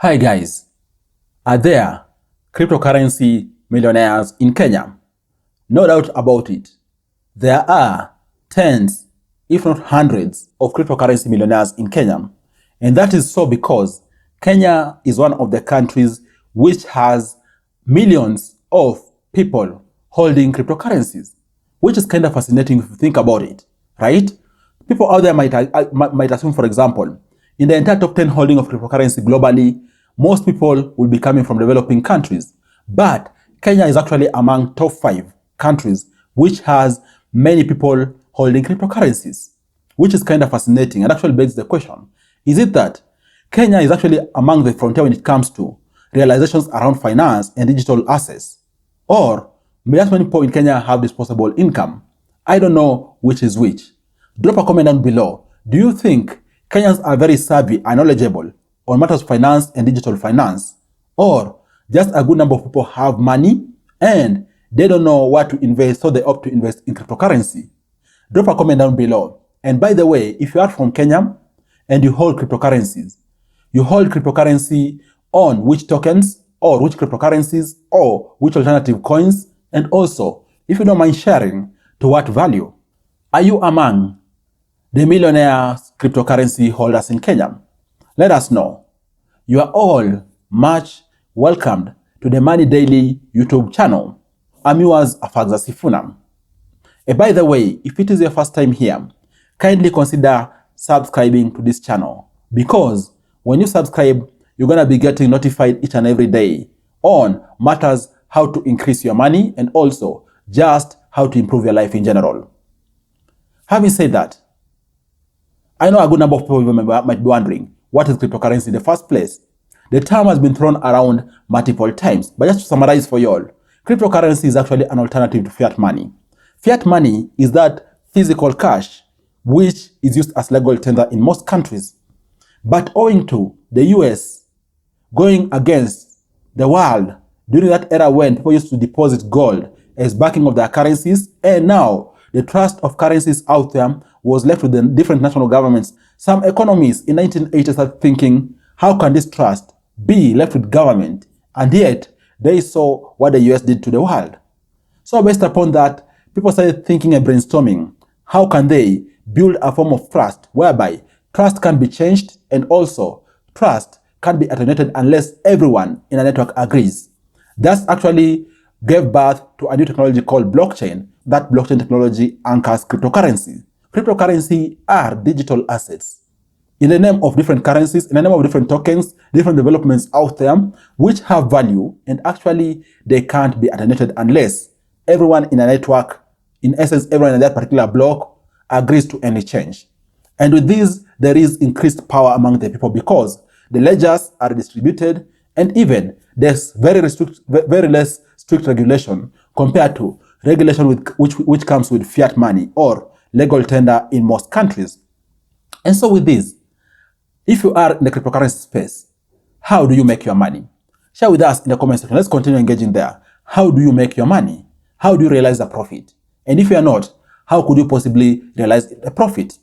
Hi guys, are there cryptocurrency millionaires in Kenya? No doubt about it. There are tens, if not hundreds, of cryptocurrency millionaires in Kenya. And that is so because Kenya is one of the countries which has millions of people holding cryptocurrencies, which is kind of fascinating if you think about it, right? People out there might assume, for example, in the entire top 10 holding of cryptocurrency globally, most people will be coming from developing countries. But Kenya is actually among top 5 countries which has many people holding cryptocurrencies, which is kind of fascinating and actually begs the question, is it that Kenya is actually among the frontier when it comes to realizations around finance and digital assets? Or may just many people in Kenya have disposable income? I don't know which is which. Drop a comment down below. Do you think Kenyans are very savvy and knowledgeable on matters of finance and digital finance? Or just a good number of people have money and they don't know what to invest, so they opt to invest in cryptocurrency? Drop a comment down below. And by the way, if you are from Kenya and you hold cryptocurrencies, you hold cryptocurrency on which tokens or which cryptocurrencies or which alternative coins? And also, if you don't mind sharing, to what value? Are you among the millionaire cryptocurrency holders in Kenya? Let us know. You are all much welcomed to the Money Daily YouTube channel. I'm yours, Afagza Sifuna. And by the way, if it is your first time here, kindly consider subscribing to this channel, because when you subscribe, you're going to be getting notified each and every day on matters how to increase your money and also just how to improve your life in general. Having said that, I know a good number of people might be wondering, what is cryptocurrency in the first place? The term has been thrown around multiple times, but just to summarize for you all, cryptocurrency is actually an alternative to fiat money. Fiat money is that physical cash which is used as legal tender in most countries. But owing to the US going against the world during that era when people used to deposit gold as backing of their currencies, and now the trust of currencies out there was left with the different national governments. Some economists in 1980 started thinking, how can this trust be left with government? And yet, they saw what the US did to the world. So based upon that, people started thinking and brainstorming, how can they build a form of trust whereby trust can be changed and also trust can be attenuated unless everyone in a network agrees. That's actually gave birth to a new technology called blockchain. That blockchain technology anchors cryptocurrency. Cryptocurrency are digital assets in the name of different currencies, in the name of different tokens, different developments out there, which have value, and actually they can't be attenuated unless everyone in a network, in essence, everyone in that particular block agrees to any change. And with this, there is increased power among the people because the ledgers are distributed, and even there's very less strict regulation compared to regulation which comes with fiat money or legal tender in most countries. And so with this, if you are in the cryptocurrency space, how do you make your money? Share with us in the comment section. Let's continue engaging there. How do you make your money? How do you realize the profit? And if you are not, how could you possibly realize a profit?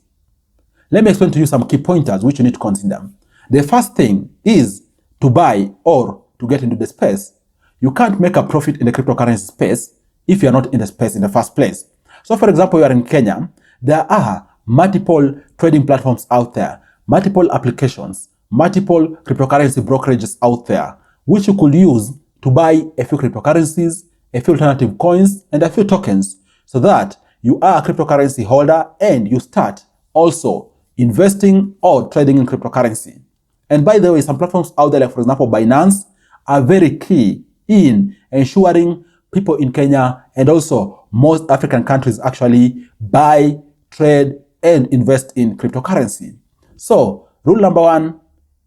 Let me explain to you some key pointers which you need to consider. The first thing is to buy or to get into the space. You can't make a profit in the cryptocurrency space if you are not in the space in the first place. So for example, you are in Kenya, there are multiple trading platforms out there, multiple applications, multiple cryptocurrency brokerages out there, which you could use to buy a few cryptocurrencies, a few alternative coins, and a few tokens, so that you are a cryptocurrency holder and you start also investing or trading in cryptocurrency. And by the way, some platforms out there, like for example, Binance, are very key in ensuring people in Kenya and also most African countries actually buy, trade, and invest in cryptocurrency. So, rule number 1,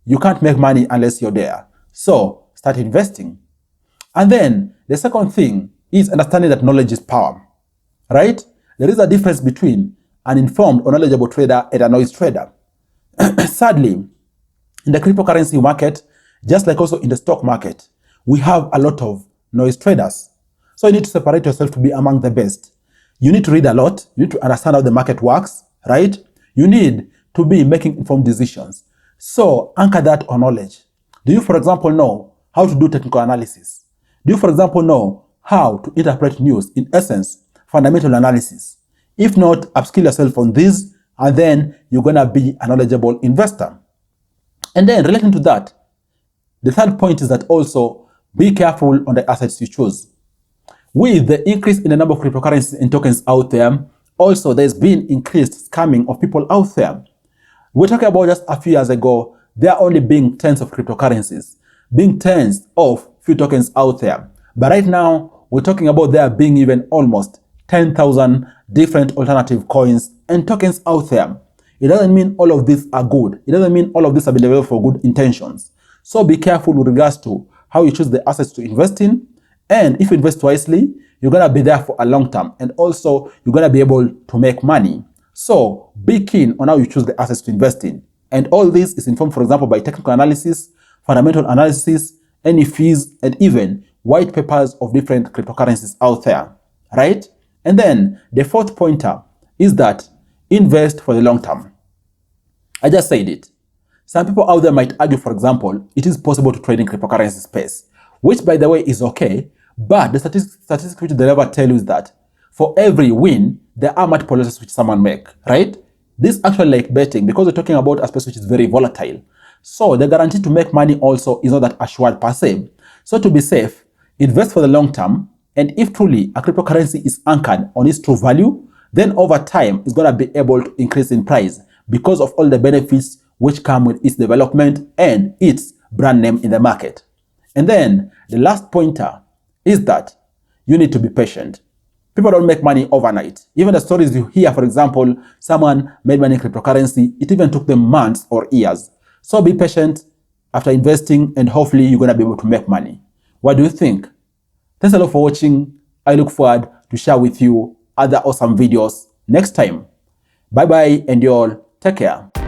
you can't make money unless you're there. So, start investing. And then, the second thing is understanding that knowledge is power, right? There is a difference between an informed or knowledgeable trader and a noise trader. Sadly, in the cryptocurrency market, just like also in the stock market, we have a lot of noise traders. So you need to separate yourself to be among the best. You need to read a lot. You need to understand how the market works, right? You need to be making informed decisions. So anchor that on knowledge. Do you, for example, know how to do technical analysis? Do you, for example, know how to interpret news? In essence, fundamental analysis. If not, upskill yourself on this, and then you're going to be a knowledgeable investor. And then relating to that, the third point is that also be careful on the assets you choose. With the increase in the number of cryptocurrencies and tokens out there, also there's been increased scamming of people out there. We're talking about just a few years ago, there are only being tens of cryptocurrencies, being tens of few tokens out there. But right now, we're talking about there being even almost 10,000 different alternative coins and tokens out there. It doesn't mean all of these are good. It doesn't mean all of these are available for good intentions. So be careful with regards to how you choose the assets to invest in. And if you invest wisely, you're going to be there for a long term. And also, you're going to be able to make money. So be keen on how you choose the assets to invest in. And all this is informed, for example, by technical analysis, fundamental analysis, any fees, and even white papers of different cryptocurrencies out there, right? And then the fourth pointer is that invest for the long term. I just said it. Some people out there might argue, for example, it is possible to trade in cryptocurrency space, which, by the way, is okay. But the statistics which they never tell you is that for every win, there are multiple losses which someone make, right? This actually like betting, because we're talking about a space which is very volatile. So the guarantee to make money also is not that assured per se. So to be safe, invest for the long term. And if truly a cryptocurrency is anchored on its true value, then over time, it's going to be able to increase in price because of all the benefits which come with its development and its brand name in the market. And then the last pointer is that you need to be patient. People don't make money overnight. Even the stories you hear, for example, someone made money in cryptocurrency, it even took them months or years. So be patient after investing, and hopefully you're going to be able to make money. What do you think? Thanks a lot for watching. I look forward to share with you other awesome videos next time. Bye bye, and you all take care.